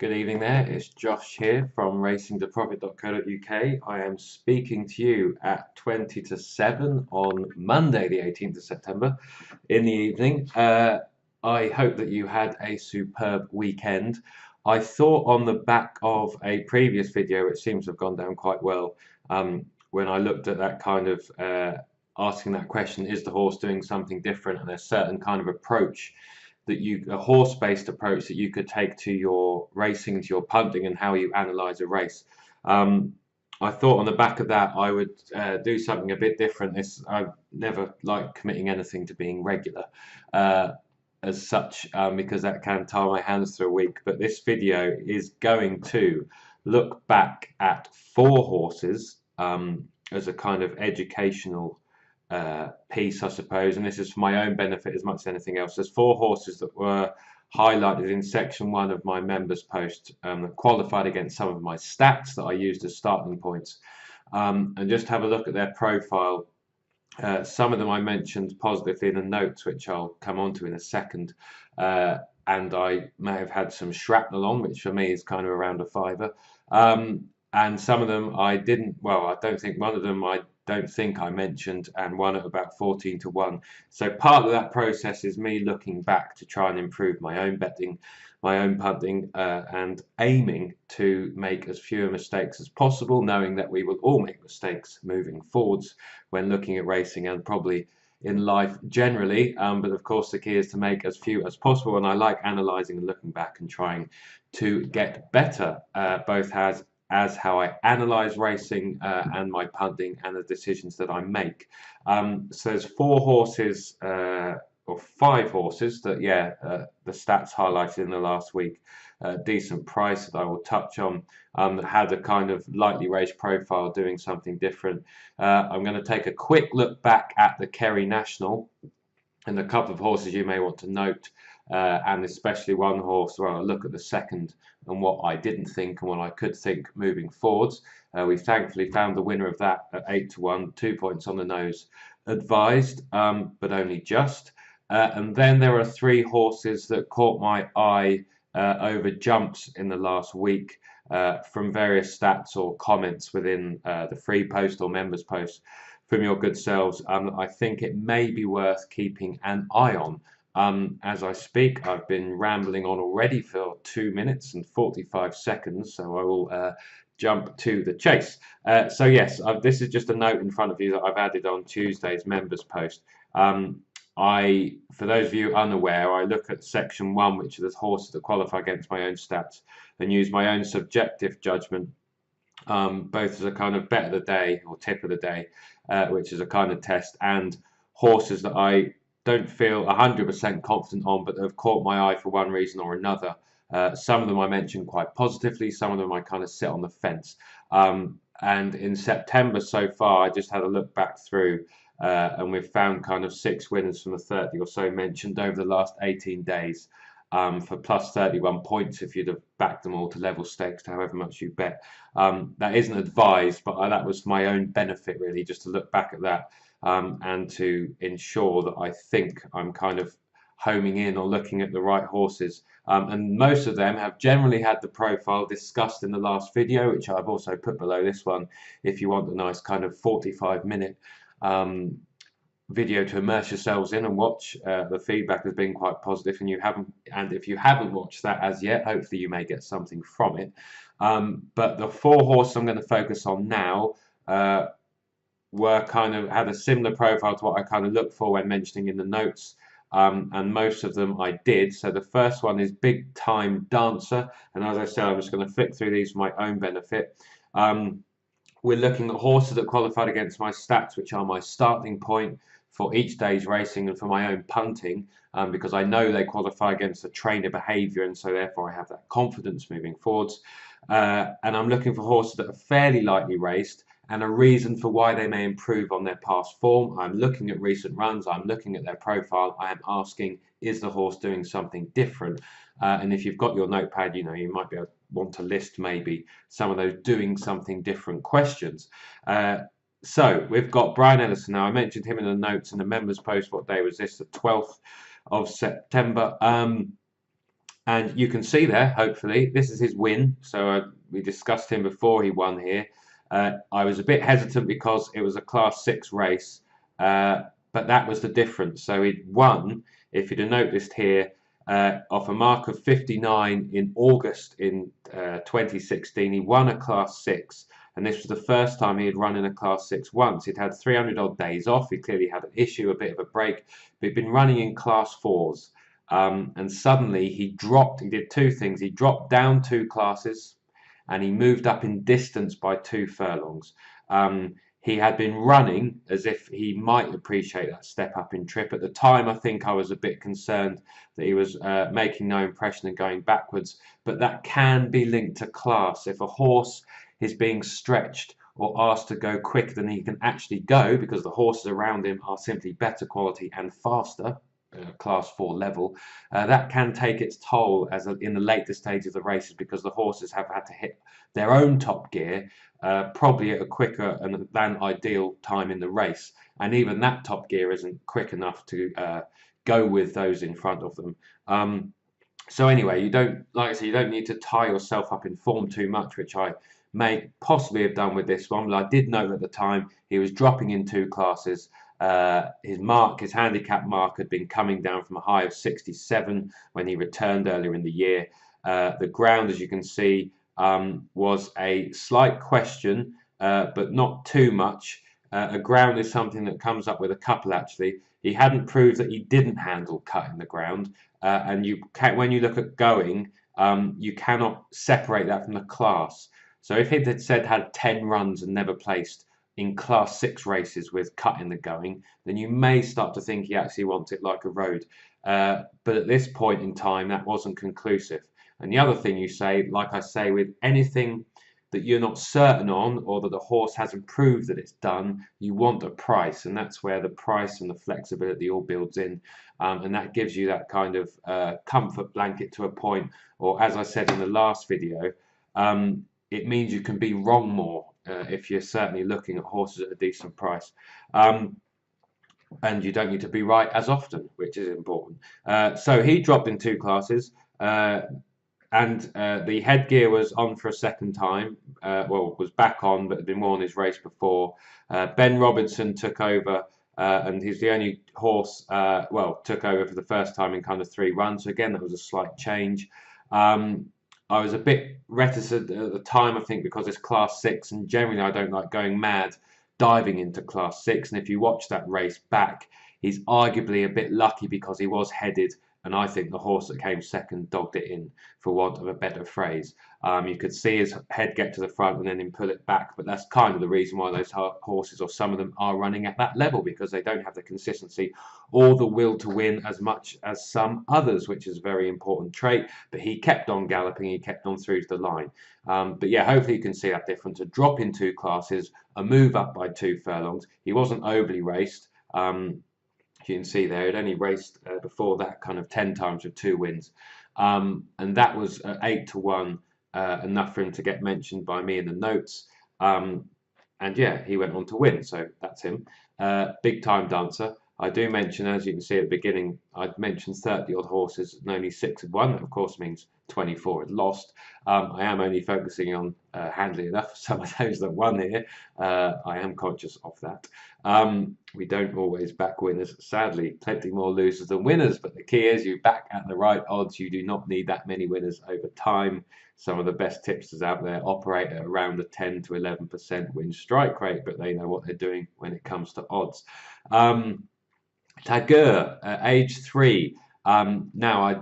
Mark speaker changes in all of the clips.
Speaker 1: Good evening there, it's Josh here from racingtoprofit.co.uk. I am speaking to you at 20 to 7 on Monday the 18th of September in the evening. I hope that you had a superb weekend. I thought on the back of a previous video, it seems to have gone down quite well, when I looked at that kind of asking that question, is the horse doing something different, and a certain kind of approach a horse-based approach that you could take to your racing, to your punting, and how you analyze a race. I thought on the back of that I would do something a bit different. I've never liked committing anything to being regular as such, because that can tie my hands through a week. But this video is going to look back at 4 horses as a kind of educational piece, I suppose, and this is for my own benefit as much as anything else. There's 4 horses that were highlighted in section 1 of my members post that qualified against some of my stats that I used as starting points, and just have a look at their profile. Some of them I mentioned positively in the notes, which I'll come on to in a second, and I may have had some shrapnel on, which for me is kind of around a fiver, and some of them I didn't. Well, I don't think one of them I don't think I mentioned, and one at about 14 to 1. So part of that process is me looking back to try and improve my own betting, my own punting, and aiming to make as few mistakes as possible, knowing that we will all make mistakes moving forwards when looking at racing and probably in life generally. But of course the key is to make as few as possible, and I like analysing and looking back and trying to get better, both as how I analyse racing and my punting and the decisions that I make. So there's 4 horses, or 5 horses that, the stats highlighted in the last week, decent price that I will touch on, that had a kind of lightly raced profile doing something different. I'm going to take a quick look back at the Kerry National and a couple of horses you may want to note, and especially one horse where I'll look at the second and what I didn't think and what I could think moving forwards. We thankfully found the winner of that at 8 to 1, 2 points on the nose advised, but only just. And then there are 3 horses that caught my eye over jumps in the last week, from various stats or comments within the free post or members post from your good selves. I think it may be worth keeping an eye on. As I speak, I've been rambling on already for 2 minutes and 45 seconds, so I will jump to the chase. So yes, this is just a note in front of you that I've added on Tuesday's members post. For those of you unaware, I look at section 1, which are the horses that qualify against my own stats, and use my own subjective judgment, both as a kind of bet of the day or tip of the day, which is a kind of test, and horses that I don't feel 100% confident on, but have caught my eye for one reason or another. Some of them I mentioned quite positively, some of them I kind of sit on the fence. And in September so far, I just had a look back through, and we've found kind of 6 winners from the 30 or so mentioned over the last 18 days, for plus 31 points if you'd have backed them all to level stakes to however much you bet. That isn't advised, but that was for my own benefit really, just to look back at that. And to ensure that I think I'm kind of homing in or looking at the right horses. And most of them have generally had the profile discussed in the last video, which I've also put below this one, if you want a nice kind of 45-minute video to immerse yourselves in and watch. The feedback has been quite positive, and if you haven't watched that as yet, hopefully you may get something from it. But the 4 horses I'm going to focus on now had a similar profile to what I kind of look for when mentioning in the notes, and most of them I did. So the first one is Big Time Dancer, and as I said, I'm just going to flick through these for my own benefit. We're looking at horses that qualified against my stats, which are my starting point for each day's racing and for my own punting, because I know they qualify against the trainer behaviour, and so therefore I have that confidence moving forwards. And I'm looking for horses that are fairly lightly raced and a reason for why they may improve on their past form. I'm looking at recent runs, I'm looking at their profile, I am asking, is the horse doing something different? And if you've got your notepad, you might be able to want to list maybe some of those doing something different questions. So we've got Brian Ellison. Now I mentioned him in the notes in the members post. What day was this? The 12th of September. And you can see there, hopefully, this is his win. So we discussed him before he won here. I was a bit hesitant because it was a Class 6 race, but that was the difference. So he'd won, if you'd have noticed here, off a mark of 59 in August in 2016. He won a Class 6, and this was the first time he had run in a Class 6 once. He'd had 300 odd days off. He clearly had an issue, a bit of a break, but he'd been running in Class 4s. And suddenly he did two things. He dropped down two classes and he moved up in distance by 2 furlongs. He had been running as if he might appreciate that step up in trip. At the time, I think I was a bit concerned that he was making no impression and going backwards, but that can be linked to class. If a horse is being stretched or asked to go quicker than he can actually go because the horses around him are simply better quality and faster, Class 4 level, that can take its toll in the later stages of the races because the horses have had to hit their own top gear probably at a quicker than ideal time in the race, and even that top gear isn't quick enough to go with those in front of them. So anyway, like I say, you don't need to tie yourself up in form too much, which I may possibly have done with this one, but I did know at the time he was dropping in two classes. His handicap mark had been coming down from a high of 67 when he returned earlier in the year. The ground, as you can see, was a slight question, but not too much. A ground is something that comes up with a couple, actually. He hadn't proved that he didn't handle cutting the ground, and when you look at going, you cannot separate that from the class. So if he had 10 runs and never placed in Class 6 races with cut in the going, then you may start to think he actually wants it like a road. But at this point in time, that wasn't conclusive. And the other thing you say, like I say, with anything that you're not certain on or that the horse hasn't proved that it's done, you want a price. And that's where the price and the flexibility all builds in. And that gives you that kind of comfort blanket to a point. Or as I said in the last video, it means you can be wrong more. If you're certainly looking at horses at a decent price. And you don't need to be right as often, which is important. So he dropped in two classes, and the headgear was on for a second time. Was back on, but had been worn his race before. Ben Robinson took over, and he's the only horse, took over for the first time in kind of 3 runs. So again, that was a slight change. I was a bit reticent at the time, I think, because it's Class 6, and generally I don't like going mad diving into Class 6. And if you watch that race back, he's arguably a bit lucky because he was headed, and I think the horse that came second dogged it in, for want of a better phrase. You could see his head get to the front and then him pull it back, but that's kind of the reason why those horses, or some of them, are running at that level, because they don't have the consistency or the will to win as much as some others, which is a very important trait. But he kept on galloping, he kept on through to the line. But yeah, hopefully you can see that difference. A drop in two classes, a move up by 2 furlongs. He wasn't overly raced. You can see there, he'd only raced before that kind of 10 times with 2 wins. And that was 8 to 1, enough for him to get mentioned by me in the notes. And yeah, he went on to win, so that's him. Big time dancer. I do mention, as you can see at the beginning, I'd mentioned 30 odd horses and only 6 had won. That of course means 24 had lost. I am only focusing on, handily enough, some of those that won here. I am conscious of that. We don't always back winners. Sadly, plenty more losers than winners, but the key is you back at the right odds. You do not need that many winners over time. Some of the best tipsters out there operate at around the 10 to 11% win strike rate, but they know what they're doing when it comes to odds. Tagur, age 3. Now, I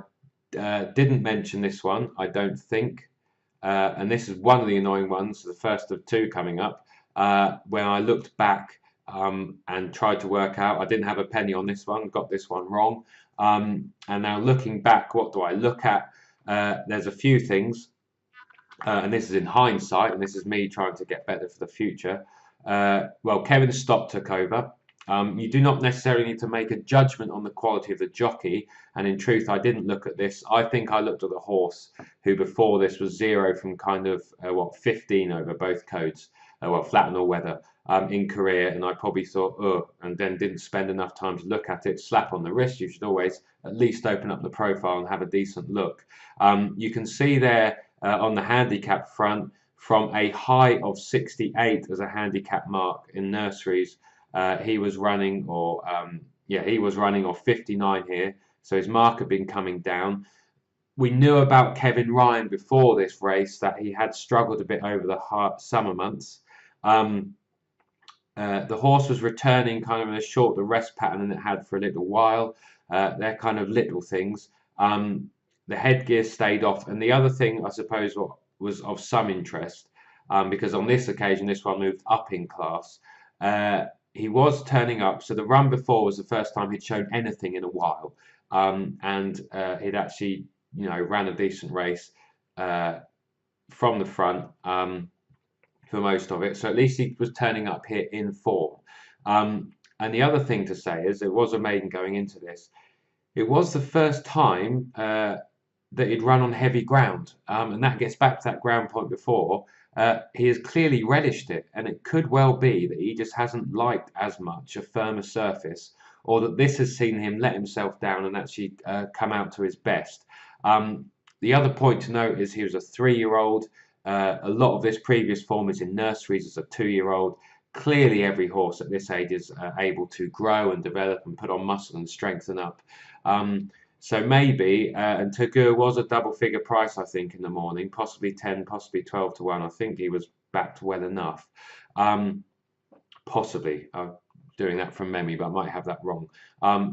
Speaker 1: didn't mention this one, I don't think. And this is one of the annoying ones, the first of 2 coming up. When I looked back and tried to work out, I didn't have a penny on this one, got this one wrong. And now looking back, what do I look at? There's a few things, and this is in hindsight, and this is me trying to get better for the future. Well, Kevin Stott took over. You do not necessarily need to make a judgment on the quality of the jockey, and in truth I didn't look at this. I think I looked at the horse, who before this was 0 from kind of 15 over both codes. well, flat and all weather in Korea, and I probably thought, oh, and then didn't spend enough time to look at it. Slap on the wrist. You should always at least open up the profile and have a decent look. You can see there on the handicap front, from a high of 68 as a handicap mark in nurseries, he was running, or he was running off 59 here. So his mark had been coming down. We knew about Kevin Ryan before this race, that he had struggled a bit over the summer months. The horse was returning kind of in a shorter rest pattern than it had for a little while. They're kind of little things. The headgear stayed off. And the other thing, I suppose, what was of some interest, because on this occasion, this one moved up in class. He was turning up. So the run before was the first time he'd shown anything in a while. And he'd actually, ran a decent race from the front for most of it. So at least he was turning up here in form. And the other thing to say is, it was a maiden going into this. It was the first time that he'd run on heavy ground. And that gets back to that ground point before. He has clearly relished it, and it could well be that he just hasn't liked as much a firmer surface, or that this has seen him let himself down and actually come out to his best. The other point to note is he was a 3-year-old. A lot of this previous form is in nurseries as a 2-year-old. Clearly, every horse at this age is able to grow and develop and put on muscle and strengthen up. So maybe, and Tagur was a double-figure price, I think, in the morning, possibly 10, possibly 12 to 1. I think he was backed well enough. Possibly. I'm doing that from memory, but I might have that wrong.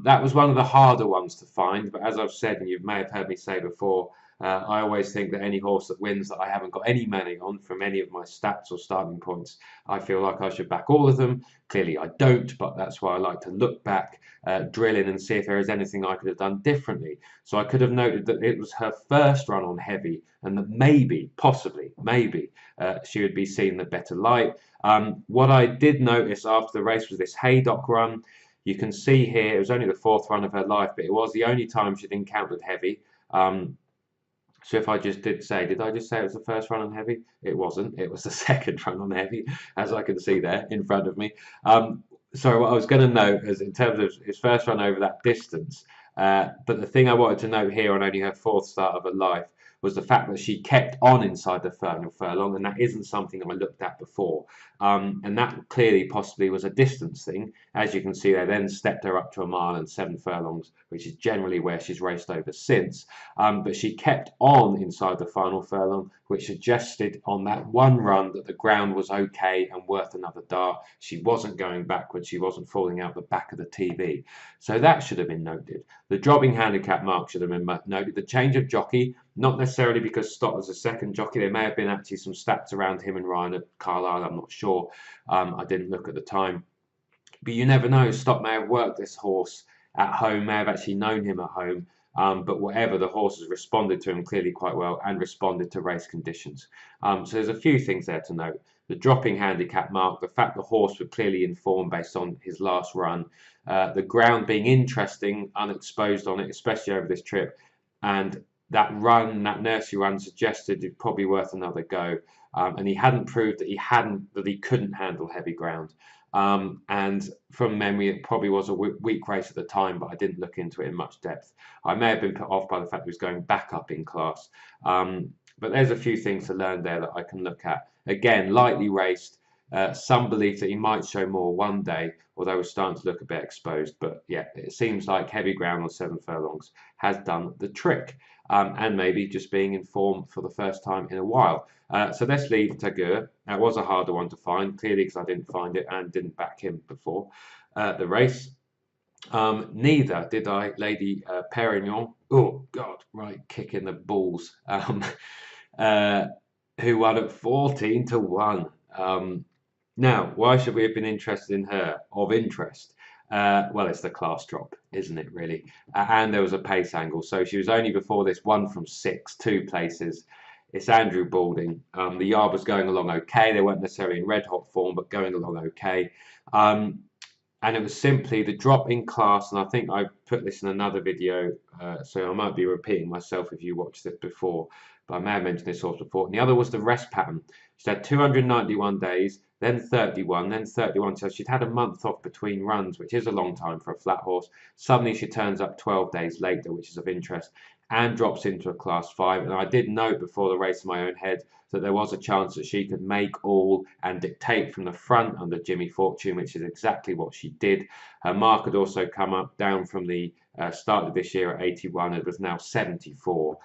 Speaker 1: That was one of the harder ones to find, but as I've said, and you may have heard me say before, I always think that any horse that wins that I haven't got any money on from any of my stats or starting points, I feel like I should back all of them. Clearly I don't, but that's why I like to look back, drill in and see if there is anything I could have done differently. So I could have noted that it was her first run on heavy, and that maybe, possibly, maybe, she would be seen in a better light. What I did notice after the race was this Haydock run. You can see here, it was only the 4th run of her life, but it was the only time she'd encountered heavy. So if I just did I just say it was the first run on heavy? It wasn't. It was the 2nd run on heavy, as I can see there in front of me. So what I was going to note is, in terms of his first run over that distance, but the thing I wanted to note here on only her 4th start of her life was the fact that she kept on inside the final furlong, and that isn't something I looked at before. And that clearly possibly was a distance thing. As you can see, they then stepped her up to 1 mile and 7 furlongs, which is generally where she's raced over since. But she kept on inside the final furlong, which suggested on that one run that the ground was okay and worth another dart. She wasn't going backwards. She wasn't falling out the back of the TV. So that should have been noted. The dropping handicap mark should have been noted. The change of jockey, not necessarily because Stott was a 2nd jockey. There may have been actually some stats around him and Ryan at Carlisle. I'm not sure. I didn't look at the time. But you never know. Stott may have worked this horse at home, may have actually known him at home. But whatever, the horse has responded to him clearly quite well and responded to race conditions. So there's a few things there to note. The dropping handicap mark, the fact the horse was clearly informed based on his last run, the ground being interesting, unexposed on it, especially over this trip, and that run, that nursery run, suggested it's probably worth another go. And he hadn't proved that he couldn't handle heavy ground. And from memory, it probably was a weak race at the time, but I didn't look into it in much depth. I may have been put off by the fact he was going back up in class. But there's a few things to learn there that I can look at. Again, lightly raced, some belief that he might show more one day, although we're starting to look a bit exposed. But yeah, it seems like heavy ground on 7 furlongs has done the trick. And maybe just being informed for the first time in a while. So let's leave Tagur. That was a harder one to find, clearly, because I didn't find it and didn't back him before the race. Neither did I, Lady Perignon. Oh, God, right, kicking the balls. Who won at 14 to 1. Now, why should we have been interested in her? Of interest. Well, it's the class drop, isn't it, really? And there was a pace angle. So she was only before this 1 from 6, 2 places. It's Andrew Balding. The yard was going along okay. They weren't necessarily in red hot form, but going along okay. And it was simply the drop in class. And I think I put this in another video, so I might be repeating myself if you watched it before. but I may have mentioned this horse before. And the other was the rest pattern. She'd had 291 days, then 31, then 31. So she'd had a month off between runs, which is a long time for a flat horse. Suddenly she turns up 12 days later, which is of interest, and drops into a class 5. And I did note before the race in my own head that there was a chance that she could make all and dictate from the front under Jimmy Fortune, which is exactly what she did. Her mark had also come up down from the start of this year at 81. It was now 74.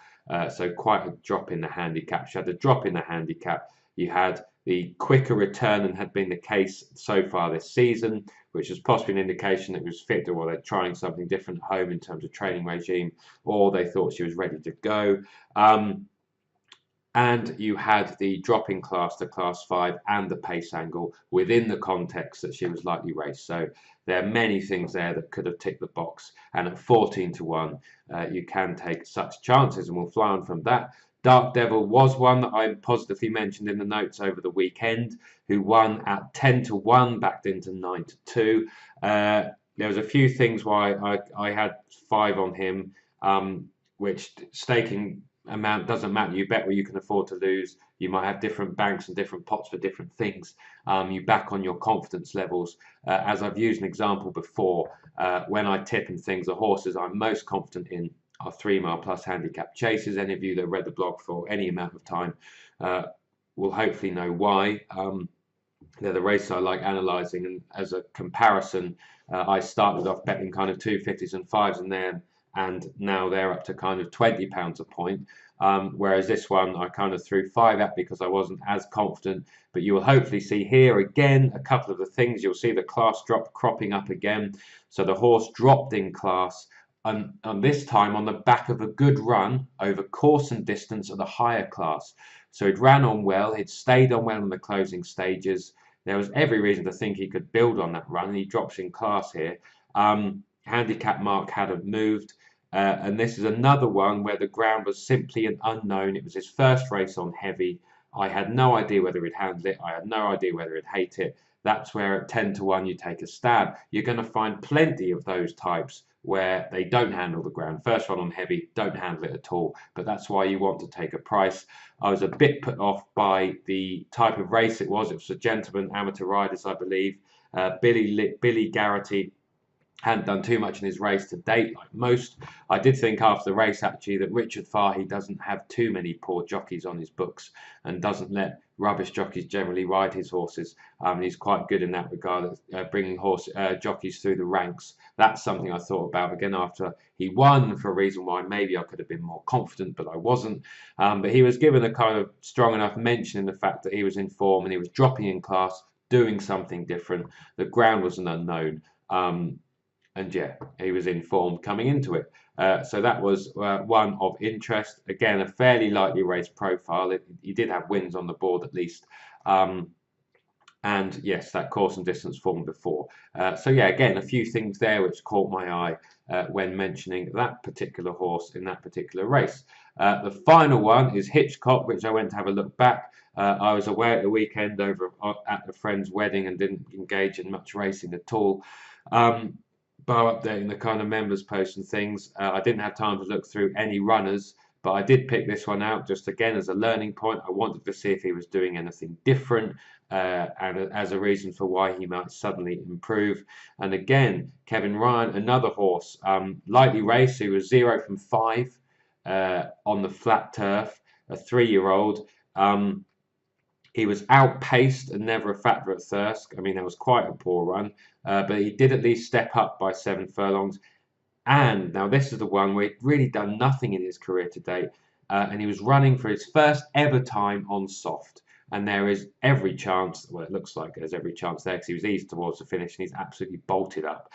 Speaker 1: So quite a drop in the handicap. She had a drop in the handicap. You had the quicker return than had been the case so far this season, which was possibly an indication that it was fit, or they're trying something different at home in terms of training regime, or they thought she was ready to go. And you had the drop in class to class 5 and the pace angle within the context that she was likely raced. So there are many things there that could have ticked the box. And at 14 to 1, you can take such chances, and we'll fly on from that. Dark Devil was one that I positively mentioned in the notes over the weekend, who won at 10 to 1, backed into 9 to 2. There was a few things why I had 5 on him, which staking amount doesn't matter. You bet what you can afford to lose. You might have different banks and different pots for different things. You back on your confidence levels. As I've used an example before, when I tip and things, the horses I'm most confident in are 3 mile plus handicap chases. Any of you that read the blog for any amount of time will hopefully know why. They're the races I like analysing, and as a comparison, I started off betting kind of 250s and 5s in there, and now they're up to kind of £20 a point. Whereas this one I kind of threw 5 at because I wasn't as confident. But you will hopefully see here again a couple of the things. You'll see the class drop cropping up again. So the horse dropped in class, and this time on the back of a good run over course and distance at the higher class. So he'd ran on well, he'd stayed on well in the closing stages. There was every reason to think he could build on that run, and he drops in class here. Handicap mark hadn't moved. And this is another one where the ground was simply an unknown. It was his first race on heavy. I had no idea whether he'd handle it. I had no idea whether he'd hate it. That's where at 10 to 1 you take a stab. You're going to find plenty of those types where they don't handle the ground. First one on heavy, don't handle it at all. But that's why you want to take a price. I was a bit put off by the type of race it was. It was a gentleman amateur riders, I believe. Billy Garrity hadn't done too much in his race to date, like most. I did think after the race, actually, that Richard Fahey doesn't have too many poor jockeys on his books and doesn't let rubbish jockeys generally ride his horses. He's quite good in that regard, bringing jockeys through the ranks. That's something I thought about again after he won, for a reason why maybe I could have been more confident, but I wasn't. But he was given a kind of strong enough mention in the fact that he was in form and he was dropping in class, doing something different. The ground was an unknown. And yeah, he was in form coming into it. So that was one of interest. Again, a fairly lightly raced profile. He did have wins on the board at least. And yes, that course and distance form before. So yeah, again, a few things there which caught my eye when mentioning that particular horse in that particular race. The final one is Hitchcock, which I went to have a look back. I was away at the weekend over at a friend's wedding and didn't engage in much racing at all. Bar updating the kind of members posts and things. I didn't have time to look through any runners, but I did pick this one out just again as a learning point. I wanted to see if he was doing anything different and as a reason for why he might suddenly improve. And again, Kevin Ryan, another horse, lightly raced. He was 0 from 5 on the flat turf, a 3-year-old. He was outpaced and never a factor at Thirsk. I mean, that was quite a poor run, but he did at least step up by 7 furlongs. And now this is the one where he'd really done nothing in his career to date, and he was running for his first ever time on soft. And there is every chance, well, it looks like there's every chance there because he was eased towards the finish and he's absolutely bolted up.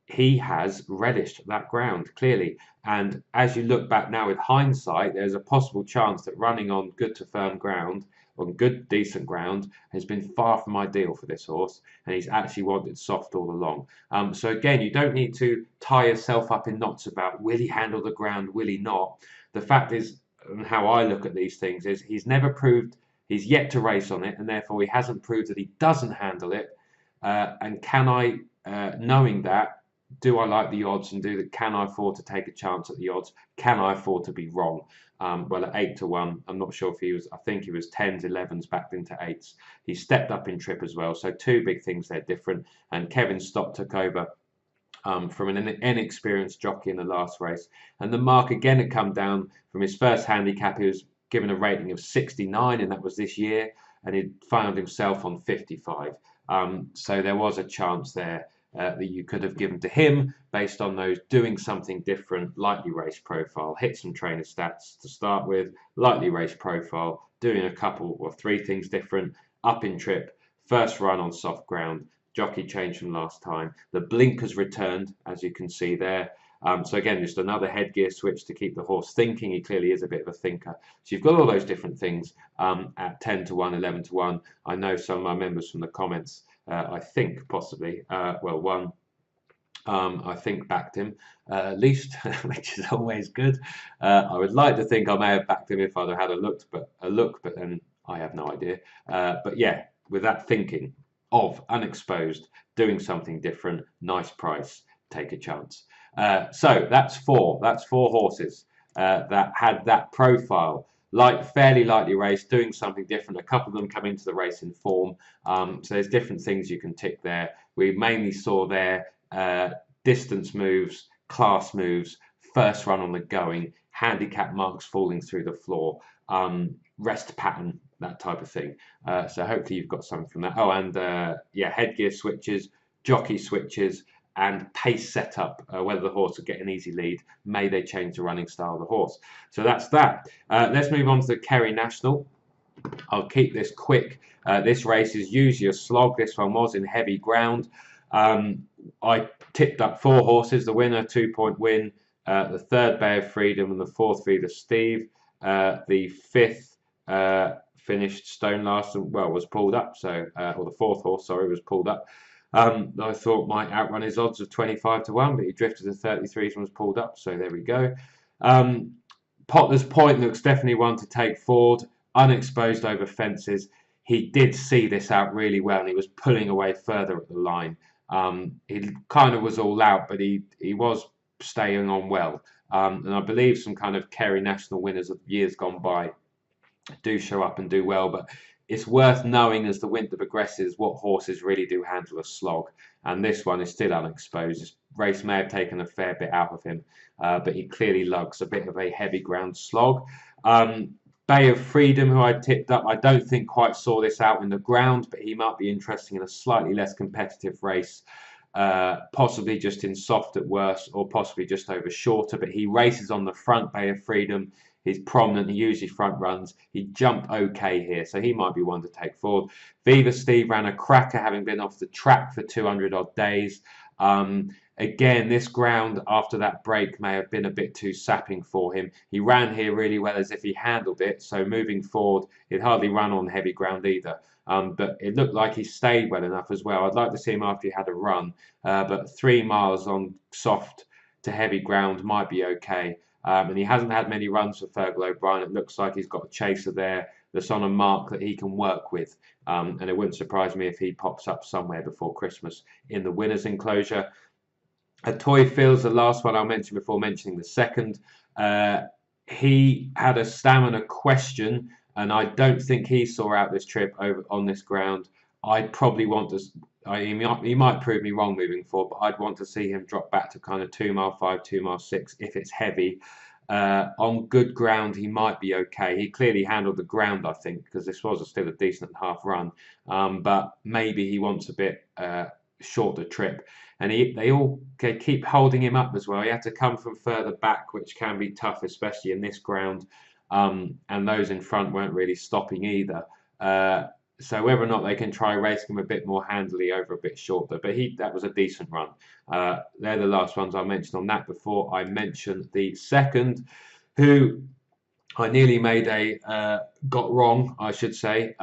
Speaker 1: He has relished that ground, clearly. And as you look back now with hindsight, there's a possible chance that running on good to firm ground, on good, decent ground, has been far from ideal for this horse, and he's actually wanted soft all along. So again, you don't need to tie yourself up in knots about will he handle the ground, will he not. The fact is, and how I look at these things is, he's never proved, he's yet to race on it, and therefore he hasn't proved that he doesn't handle it. And can I, knowing that, do I like the odds and can I afford to take a chance at the odds? Can I afford to be wrong? Well, at 8-1, I'm not sure if he was, I think he was 10s, 11s backed into 8s. He stepped up in trip as well. So two big things there different. And Kevin Stott took over from an inexperienced jockey in the last race. And the mark again had come down from his first handicap. He was given a rating of 69, and that was this year. And he found himself on 55. So there was a chance there that you could have given to him based on those doing something different, lightly race profile, hit some trainer stats to start with, lightly race profile, doing a couple or three things different, up in trip, first run on soft ground, jockey change from last time. The blinkers returned, as you can see there. So again, just another headgear switch to keep the horse thinking. He clearly is a bit of a thinker. So you've got all those different things at 10-1, 11-1. I know some of my members from the comments, I think possibly, well, one, I think backed him at least, which is always good. I would like to think I may have backed him if I'd have had a look, but then I have no idea. But yeah, with that thinking of unexposed, doing something different, nice price, take a chance. So that's four. That's four horses that had that profile, like fairly lightly raced, doing something different. A couple of them come into the race in form. So there's different things you can tick there. We mainly saw there distance moves, class moves, first run on the going, handicap marks falling through the floor, rest pattern, that type of thing. So hopefully you've got something from that. Oh, and yeah, headgear switches, jockey switches, and pace setup, whether the horse will get an easy lead, may they change the running style of the horse. So that's that. Let's move on to the Kerry National. I'll keep this quick. This race is usually a slog. This one was in heavy ground. I tipped up four horses. The winner, 2-point win. The third, Bay of Freedom, and the fourth, Feeder Steve. The fifth finished Stone Last, well, was pulled up. So, or the fourth horse, sorry, was pulled up. I thought might outrun his odds of 25-1, but he drifted to 33s and was pulled up. So there we go. Potter's Point looks definitely one to take forward. Unexposed over fences. He did see this out really well, and he was pulling away further at the line. He kind of was all out, but he was staying on well. And I believe some kind of Kerry National winners of years gone by do show up and do well, but it's worth knowing as the winter progresses what horses really do handle a slog, and this one is still unexposed. This race may have taken a fair bit out of him, but he clearly lugs a bit of a heavy ground slog. Bay of Freedom, who I tipped up, I don't think quite saw this out in the ground, but he might be interesting in a slightly less competitive race, possibly just in soft at worst, or possibly just over shorter, but he races on the front, Bay of Freedom. He's prominent. He usually front runs. He jumped okay here, so he might be one to take forward. Viva Steve ran a cracker, having been off the track for 200 odd days. Again, this ground after that break may have been a bit too sapping for him. He ran here really well as if he handled it, so moving forward, he'd hardly run on heavy ground either. But it looked like he stayed well enough as well. I'd like to see him after he had a run, but 3 miles on soft to heavy ground might be okay. And he hasn't had many runs for Fergal O'Brien. It looks like he's got a chaser there that's on a mark that he can work with. And it wouldn't surprise me if he pops up somewhere before Christmas in the winner's enclosure. Toy Fields, the last one I'll mention before mentioning the second. He had a stamina question, and I don't think he saw out this trip over on this ground. I'd probably want to... he might prove me wrong moving forward, but I'd want to see him drop back to kind of 2 mile 5, 2 mile 6 if it's heavy. On good ground, he might be okay. He clearly handled the ground, I think, because this was still a decent half run. But maybe he wants a bit shorter trip. And they keep holding him up as well. He had to come from further back, which can be tough, especially in this ground. And those in front weren't really stopping either. So whether or not they can try racing him a bit more handily over a bit shorter, but that was a decent run. They're the last ones I mentioned on that before I mentioned the second, who I nearly made got wrong, I should say.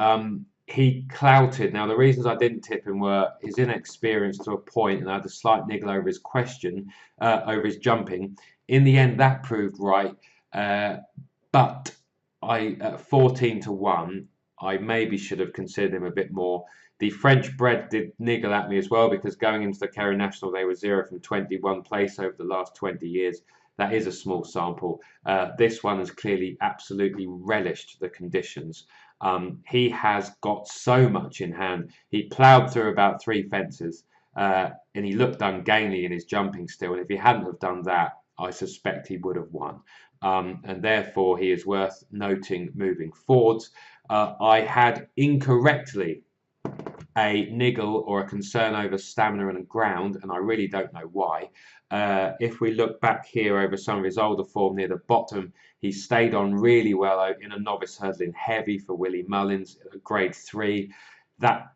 Speaker 1: He clouted. Now, the reasons I didn't tip him were his inexperience to a point, and I had a slight niggle over his question, over his jumping. In the end, that proved right. But at 14-1, I maybe should have considered him a bit more. The French bred did niggle at me as well, because going into the Kerry National, they were 0 from 21 place over the last 20 years. That is a small sample. This one has clearly absolutely relished the conditions. He has got so much in hand. He ploughed through about 3 fences, and he looked ungainly in his jumping still. And if he hadn't have done that, I suspect he would have won. And therefore, he is worth noting moving forwards. I had incorrectly a niggle or a concern over stamina and ground, and I really don't know why. If we look back here over some of his older form near the bottom, he stayed on really well in a novice hurdling heavy for Willie Mullins, grade 3. That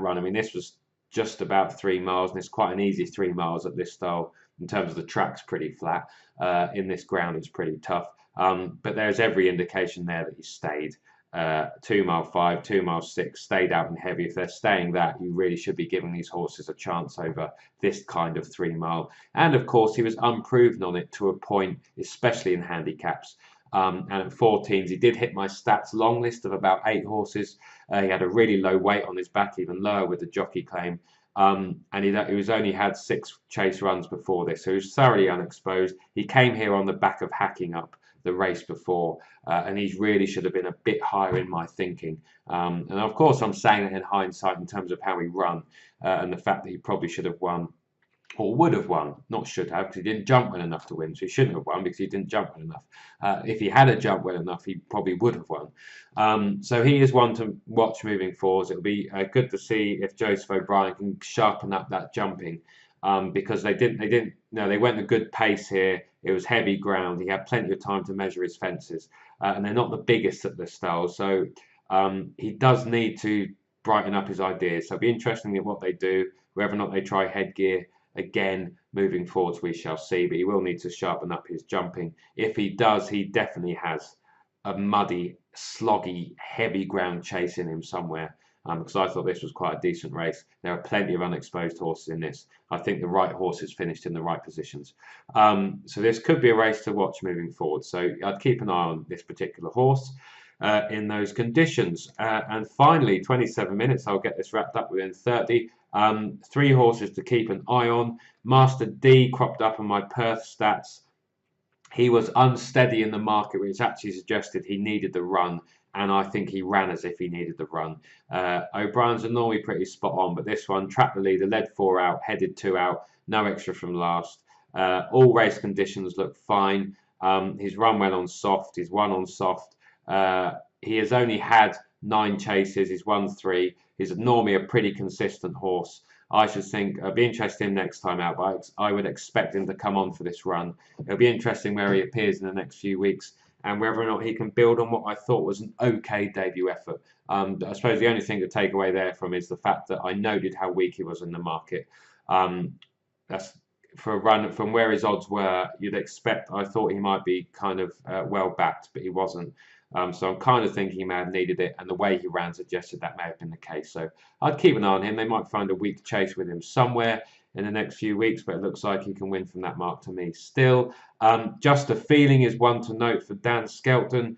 Speaker 1: run, I mean, this was just about 3 miles, and it's quite an easy 3 miles at this style in terms of the track's pretty flat. In this ground, it's pretty tough. But there's every indication there that he stayed. 2 mile 5, 2 mile 6, stayed out and heavy. If they're staying that, you really should be giving these horses a chance over this kind of 3 mile. And of course, he was unproven on it to a point, especially in handicaps. And at 14s, he did hit my stats long list of about 8 horses. He had a really low weight on his back, even lower with the jockey claim. And he was only had 6 chase runs before this, so he was thoroughly unexposed. He came here on the back of hacking up the race before, and he really should have been a bit higher in my thinking. And of course, I'm saying that in hindsight in terms of how he run, and the fact that he probably should have won, or would have won, not should have, because he didn't jump well enough to win. So he shouldn't have won because he didn't jump well enough. If he had a jump well enough, he probably would have won. So he is one to watch moving forwards. It'll be good to see if Joseph O'Brien can sharpen up that jumping, because they went a good pace here. It was heavy ground. He had plenty of time to measure his fences, and they're not the biggest at this style. So he does need to brighten up his ideas. So it'll be interesting at what they do, whether or not they try headgear. Again, moving forwards, we shall see, but he will need to sharpen up his jumping. If he does, he definitely has a muddy, sloggy, heavy ground chase in him somewhere, because I thought this was quite a decent race. There are plenty of unexposed horses in this. I think the right horses finished in the right positions. So this could be a race to watch moving forward. So I'd keep an eye on this particular horse in those conditions. And finally, 27 minutes, I'll get this wrapped up within 30. 3 horses to keep an eye on. Master D cropped up on my Perth stats. He was unsteady in the market, which actually suggested he needed the run, and I think he ran as if he needed the run. O'Brien's are normally pretty spot on, but this one trapped the leader, led 4 out, headed 2 out, no extra from last. All race conditions look fine. He's run well on soft, he's won on soft. He has only had 9 chases, he's won 3. He's normally a pretty consistent horse. I should think it'll be interesting next time out, but I would expect him to come on for this run. It'll be interesting where he appears in the next few weeks, and whether or not he can build on what I thought was an okay debut effort. I suppose the only thing to take away there from is the fact that I noted how weak he was in the market. That's for a run from where his odds were. You'd expect, I thought he might be kind of well backed, but he wasn't. So I'm kind of thinking he may have needed it, and the way he ran suggested that may have been the case. So I'd keep an eye on him. They might find a weak chase with him somewhere in the next few weeks, but it looks like he can win from that mark to me still. Just a Feeling is one to note for Dan Skelton.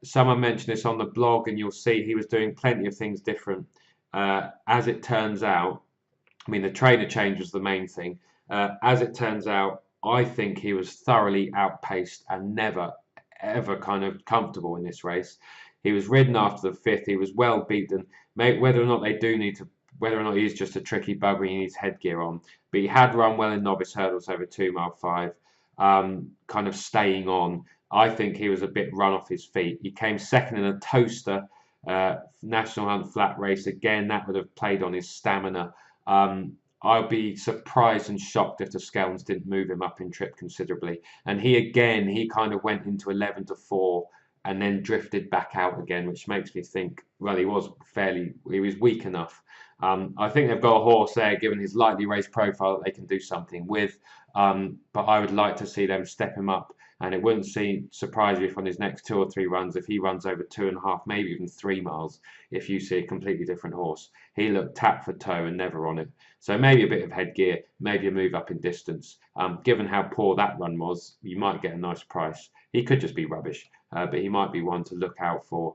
Speaker 1: Someone mentioned this on the blog, and you'll see he was doing plenty of things different. As it turns out, I mean, the trainer change was the main thing. As it turns out, I think he was thoroughly outpaced and never ever kind of comfortable in this race. He was ridden after the 5th. He was well beaten. Whether or not they do need to, whether or not he's just a tricky bugger, he needs headgear on. But he had run well in novice hurdles over 2 mile 5, kind of staying on. I think he was a bit run off his feet. He came second in a Toaster National Hunt flat race. Again, that would have played on his stamina. I'd be surprised and shocked if the Skeltons didn't move him up in trip considerably. And he kind of went into 11 to 4 and then drifted back out again, which makes me think, well, he was weak enough. I think they've got a horse there, given his lightly raced profile, that they can do something with. But I would like to see them step him up. And it wouldn't surprise me if on his next 2 or 3 runs, if he runs over 2.5, maybe even 3 miles, if you see a completely different horse. He looked tap for toe and never on it. So maybe a bit of headgear, maybe a move up in distance. Given how poor that run was, you might get a nice price. He could just be rubbish. but he might be one to look out for.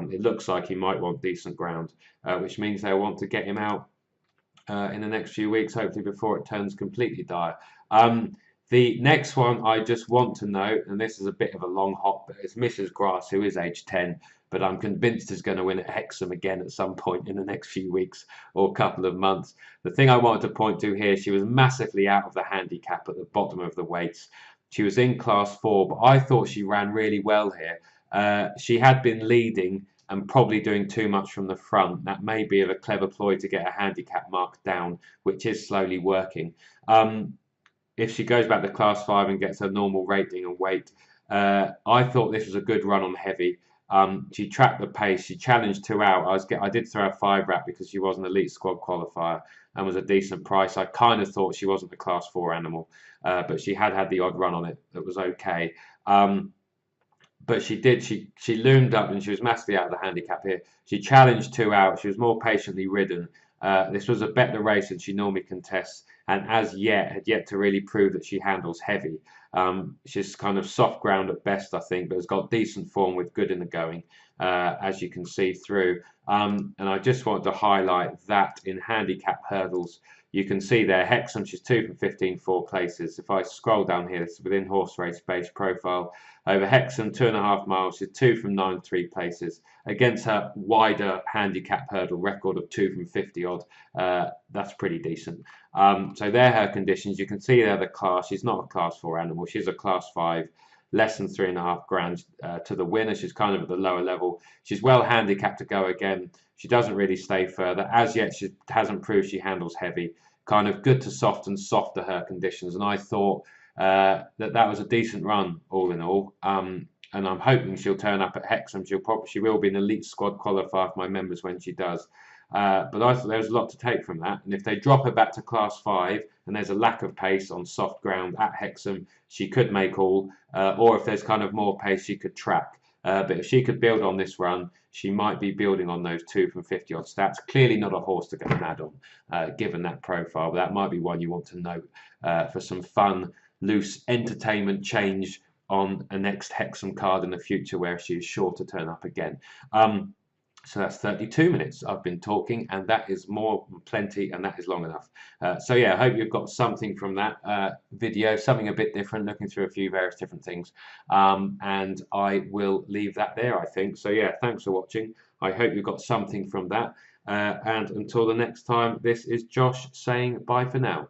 Speaker 1: It looks like he might want decent ground, which means they'll want to get him out in the next few weeks, hopefully before it turns completely dire. The next one I just want to note, and this is a bit of a long hop, but it's Mrs. Grass, who is age 10, but I'm convinced is going to win at Hexham again at some point in the next few weeks or couple of months. The thing I wanted to point to here, she was massively out of the handicap at the bottom of the weights. She was in class 4, but I thought she ran really well here. She had been leading and probably doing too much from the front. That may be a clever ploy to get a handicap mark down, which is slowly working. If she goes back to class 5 and gets her normal rating and weight, I thought this was a good run on heavy. She tracked the pace. She challenged 2 out. I did throw a 5 wrap because she was an elite squad qualifier and was a decent price. I kind of thought she wasn't a class 4 animal, but she had the odd run on it that was okay. But she loomed up and she was massively out of the handicap here. She challenged 2 out. She was more patiently ridden. This was a better race than she normally contests, and as yet had yet to really prove that she handles heavy. She's kind of soft ground at best, I think, but has got decent form with good in the going, as you can see through. And I just want to highlight that in handicap hurdles, you can see there, Hexham, she's 2 from 15 4 places. If I scroll down here, it's within horse race base profile. Over Hexham, 2.5 miles, she's 2 from 9 3 places. Against her wider handicap hurdle record of 2 from 50 odd, that's pretty decent. So they're her conditions. You can see there the class. She's not a class 4 animal. She's a class 5, less than 3.5 grand to the winner. She's kind of at the lower level. She's well handicapped to go again. She doesn't really stay further. As yet, she hasn't proved she handles heavy. Kind of good to soft and soft to her conditions. And I thought that was a decent run all in all. And I'm hoping she'll turn up at Hexham. She will be an elite squad qualifier for my members when she does. But I thought there was a lot to take from that. And if they drop her back to class 5 and there's a lack of pace on soft ground at Hexham, she could make all. Or if there's kind of more pace, she could track. But if she could build on this run, she might be building on those 2 from 50 odd stats. Clearly not a horse to go mad on, given that profile. But that might be one you want to note for some fun, loose entertainment change on a next Hexham card in the future where she is sure to turn up again. So that's 32 minutes I've been talking, and that is more than plenty, and that is long enough. So yeah, I hope you've got something from that video, something a bit different, looking through a few various different things. And I will leave that there, I think. So yeah, thanks for watching. I hope you've got something from that. And until the next time, this is Josh saying bye for now.